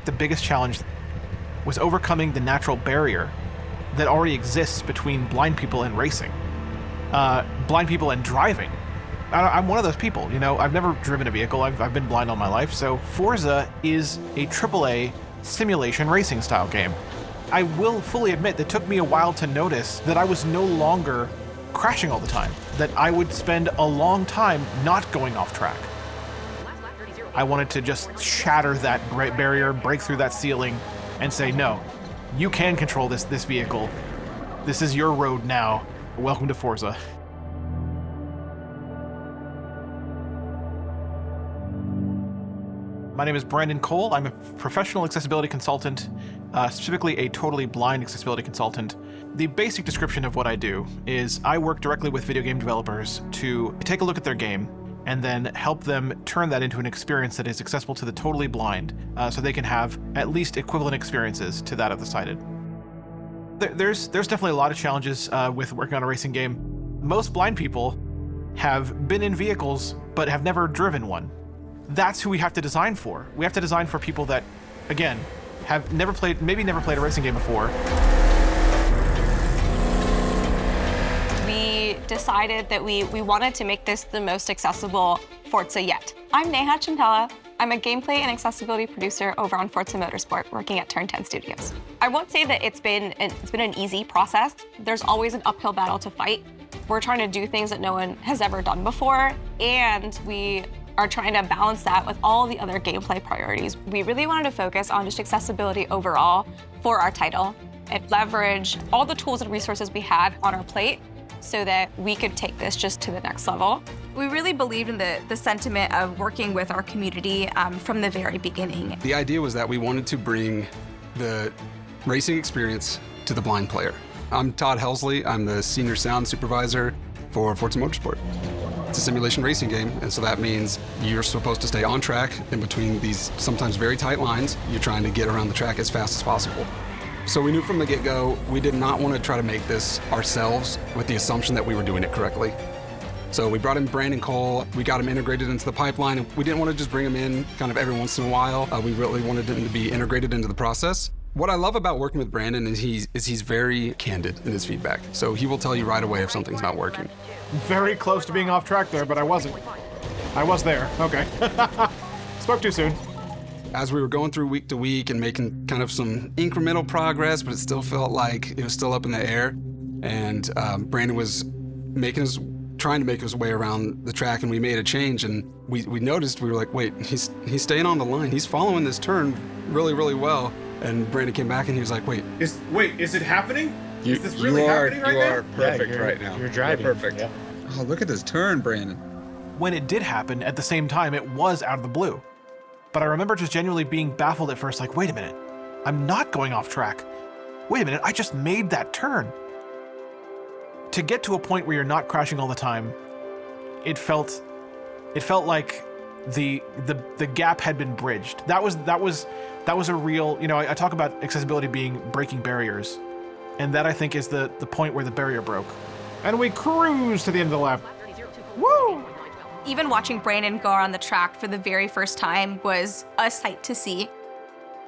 the biggest challenge was overcoming the natural barrier that already exists between blind people and racing, blind people and driving. I'm one of those people, you know, I've never driven a vehicle, I've been blind all my life, so Forza is a AAA simulation racing style game. I will fully admit that it took me a while to notice that I was no longer crashing all the time, that I would spend a long time not going off track. I wanted to just shatter that barrier, break through that ceiling, and say, no, you can control this vehicle. This is your road now. Welcome to Forza. My name is Brandon Cole. I'm a professional accessibility consultant, specifically a totally blind accessibility consultant. The basic description of what I do is I work directly with video game developers to take a look at their game and then help them turn that into an experience that is accessible to the totally blind, so they can have at least equivalent experiences to that of the sighted. There's definitely a lot of challenges with working on a racing game. Most blind people have been in vehicles but have never driven one. That's who we have to design for. We have to design for people that, again, have never played a racing game before. We decided that we wanted to make this the most accessible Forza yet. I'm Neha Chintala. I'm a gameplay and accessibility producer over on Forza Motorsport, working at Turn 10 Studios. I won't say that it's been an easy process. There's always an uphill battle to fight. We're trying to do things that no one has ever done before, and we are trying to balance that with all the other gameplay priorities. We really wanted to focus on just accessibility overall for our title and leverage all the tools and resources we had on our plate so that we could take this just to the next level. We really believed in the sentiment of working with our community from the very beginning. The idea was that we wanted to bring the racing experience to the blind player. I'm Todd Helsley. I'm the senior sound supervisor for Forza Motorsport. It's a simulation racing game, and so that means you're supposed to stay on track in between these sometimes very tight lines. You're trying to get around the track as fast as possible. So we knew from the get-go, we did not want to try to make this ourselves with the assumption that we were doing it correctly. So we brought in Brandon Cole, we got him integrated into the pipeline, and we didn't want to just bring him in kind of every once in a while. We really wanted him to be integrated into the process. What I love about working with Brandon is he's very candid in his feedback. So he will tell you right away if something's not working. Very close to being off track there, but I wasn't. I was there, okay. Spoke too soon. As we were going through week to week and making kind of some incremental progress, but it still felt like it was still up in the air. And Brandon was trying to make his way around the track, and we made a change, and we noticed, we were like, wait, he's staying on the line. He's following this turn really, really well. And Brandon came back and he was like, wait, is it happening? Is this really happening right now? You are perfect right now. You're driving. You're perfect. Yeah. Oh, look at this turn, Brandon. When it did happen, at the same time, it was out of the blue. But I remember just genuinely being baffled at first, like, wait a minute, I'm not going off track. Wait a minute, I just made that turn. To get to a point where you're not crashing all the time, it felt like the gap had been bridged. That was a real, you know, I talk about accessibility being breaking barriers, and that I think is the point where the barrier broke. And we cruise to the end of the lap. Woo! Even watching Brandon go on the track for the very first time was a sight to see.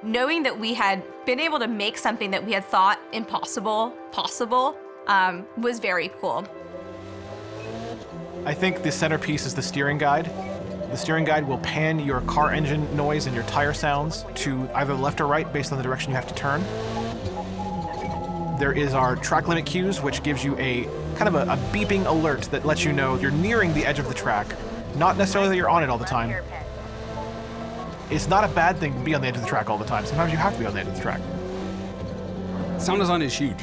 Knowing that we had been able to make something that we had thought impossible possible was very cool. I think the centerpiece is the steering guide. The steering guide will pan your car engine noise and your tire sounds to either left or right based on the direction you have to turn. There is our track limit cues, which gives you a kind of a beeping alert that lets you know you're nearing the edge of the track. Not necessarily that you're on it all the time. It's not a bad thing to be on the edge of the track all the time. Sometimes you have to be on the edge of the track. sound design is huge,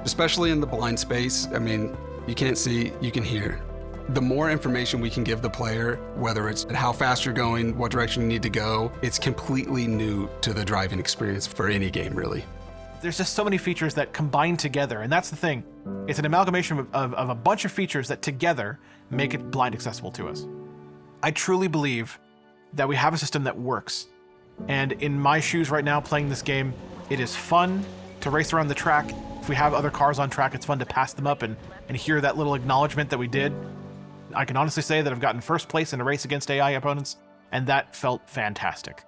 especially in the blind space. I mean, you can't see, you can hear. The more information we can give the player, whether it's how fast you're going, what direction you need to go, it's completely new to the driving experience for any game, really. There's just so many features that combine together, and that's the thing. It's an amalgamation of a bunch of features that together make it blind accessible to us. I truly believe that we have a system that works. And in my shoes right now playing this game, it is fun to race around the track. If we have other cars on track, it's fun to pass them up and hear that little acknowledgement that we did. I can honestly say that I've gotten first place in a race against AI opponents, and that felt fantastic.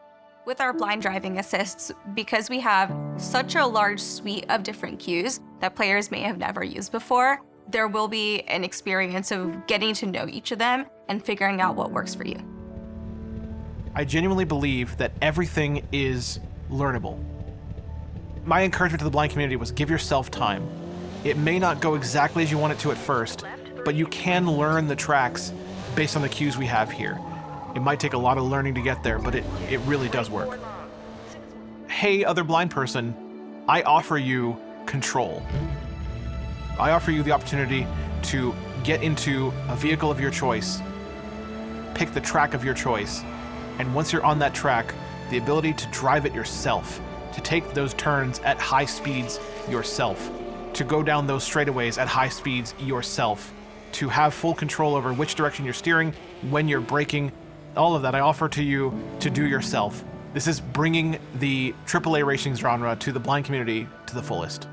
With our blind driving assists, because we have such a large suite of different cues that players may have never used before, there will be an experience of getting to know each of them and figuring out what works for you. I genuinely believe that everything is learnable. My encouragement to the blind community was give yourself time. It may not go exactly as you want it to at first, but you can learn the tracks based on the cues we have here. It might take a lot of learning to get there, but it really does work. Hey, other blind person, I offer you control. I offer you the opportunity to get into a vehicle of your choice, pick the track of your choice, and once you're on that track, the ability to drive it yourself, to take those turns at high speeds yourself, to go down those straightaways at high speeds yourself, to have full control over which direction you're steering, when you're braking, all of that I offer to you to do yourself. This is bringing the AAA racing genre to the blind community to the fullest.